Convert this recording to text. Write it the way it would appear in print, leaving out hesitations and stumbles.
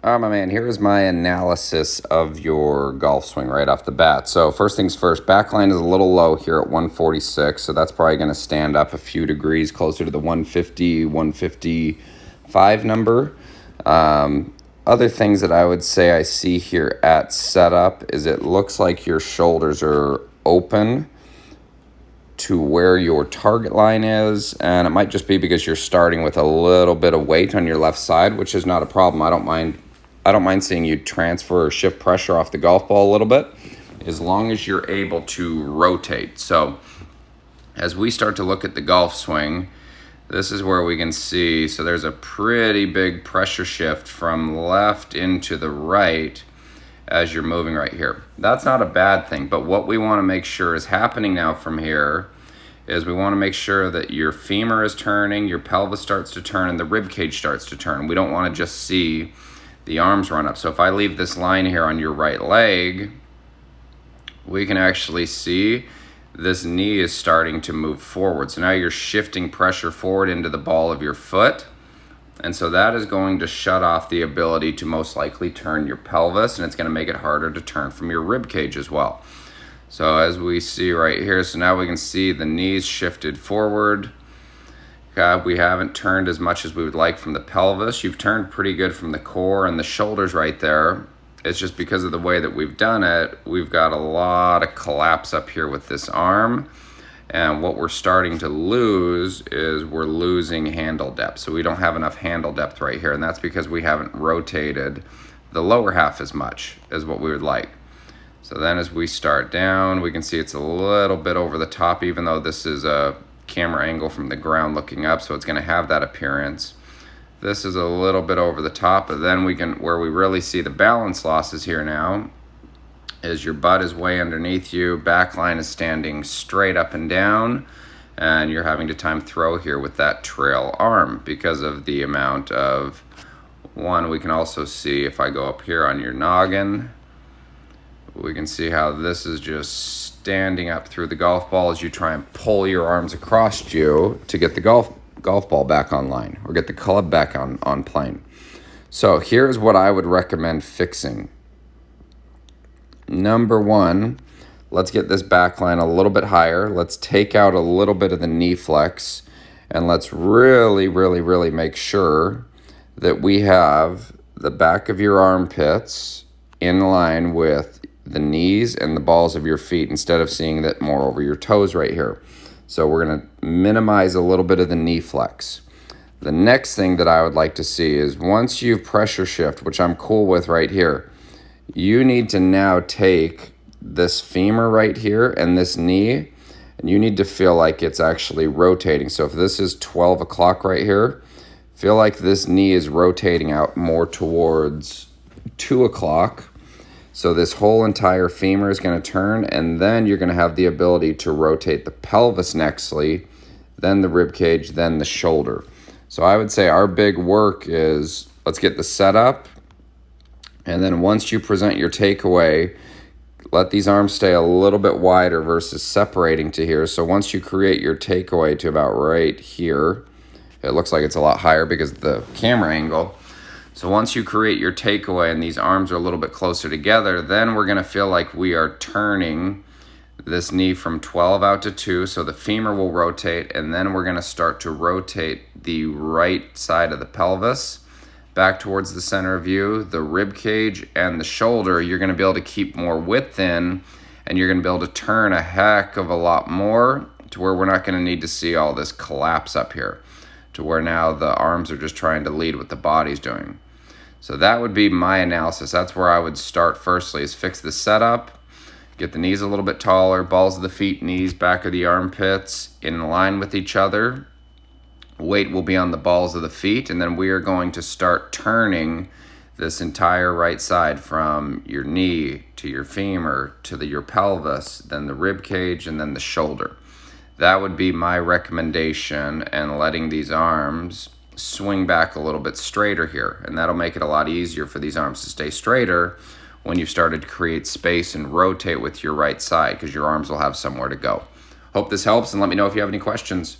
All right, my man, here is my analysis of your golf swing right off the bat. So first things first, backline is a little low here at 146, so that's probably going to stand up a few degrees closer to the 150, 155 number. Other things that I would say I see here at setup is it looks like your shoulders are open to where your target line is, and it might just be because you're starting with a little bit of weight on your left side, which is not a problem. I don't mind seeing you transfer or shift pressure off the golf ball a little bit, as long as you're able to rotate. So as we start to look at the golf swing, this is where we can see, so there's a pretty big pressure shift from left into the right as you're moving right here. That's not a bad thing, but what we want to make sure is happening now from here is we want to make sure that your femur is turning, your pelvis starts to turn, and the rib cage starts to turn. We don't want to just see the arms run up. So if I leave this line here on your right leg, we can actually see this knee is starting to move forward. So now you're shifting pressure forward into the ball of your foot. And so that is going to shut off the ability to most likely turn your pelvis, and it's going to make it harder to turn from your rib cage as well. So as we see right here, so now we can see the knees shifted forward. Okay, we haven't turned as much as we would like from the pelvis. You've turned pretty good from the core and the shoulders right there. It's just because of the way that we've done it, we've got a lot of collapse up here with this arm. And what we're starting to lose is we're losing handle depth. So we don't have enough handle depth right here. And that's because we haven't rotated the lower half as much as what we would like. So then as we start down, we can see it's a little bit over the top, even though this is a camera angle from the ground looking up. So it's going to have that appearance. This is a little bit over the top, but then we can, where we really see the balance losses here now, is your butt is way underneath you, back line is standing straight up and down, and you're having to time throw here with that trail arm because of the amount of one. We can also see if I go up here on your noggin, we can see how this is just standing up through the golf ball as you try and pull your arms across you to get the golf ball back online or get the club back on plane. So here's what I would recommend fixing. Number one, let's get this back line a little bit higher. Let's take out a little bit of the knee flex, and let's really, really, really make sure that we have the back of your armpits in line with the knees and the balls of your feet instead of seeing that more over your toes right here. So we're going to minimize a little bit of the knee flex. The next thing that I would like to see is once you've pressure shift, which I'm cool with right here, you need to now take this femur right here and this knee, and you need to feel like it's actually rotating. So if this is 12 o'clock right here, feel like this knee is rotating out more towards 2 o'clock. So this whole entire femur is going to turn, and then you're going to have the ability to rotate the pelvis nextly, then the rib cage, then the shoulder. So I would say our big work is let's get the setup. And then once you present your takeaway, let these arms stay a little bit wider versus separating to here. So once you create your takeaway to about right here, it looks like it's a lot higher because of the camera angle. So once you create your takeaway and these arms are a little bit closer together, then we're going to feel like we are turning this knee from 12 out to 2. So the femur will rotate, and then we're going to start to rotate the right side of the pelvis back towards the center of you, the rib cage and the shoulder. You're going to be able to keep more width in, and you're going to be able to turn a heck of a lot more to where we're not going to need to see all this collapse up here, to where now the arms are just trying to lead what the body's doing. So that would be my analysis. That's where I would start firstly, is fix the setup, get the knees a little bit taller, balls of the feet, knees, back of the armpits in line with each other. Weight will be on the balls of the feet, and then we are going to start turning this entire right side from your knee to your femur to your pelvis, then the rib cage, and then the shoulder. That would be my recommendation, and letting these arms swing back a little bit straighter here, and that'll make it a lot easier for these arms to stay straighter when you've started to create space and rotate with your right side, because your arms will have somewhere to go. Hope this helps, and let me know if you have any questions.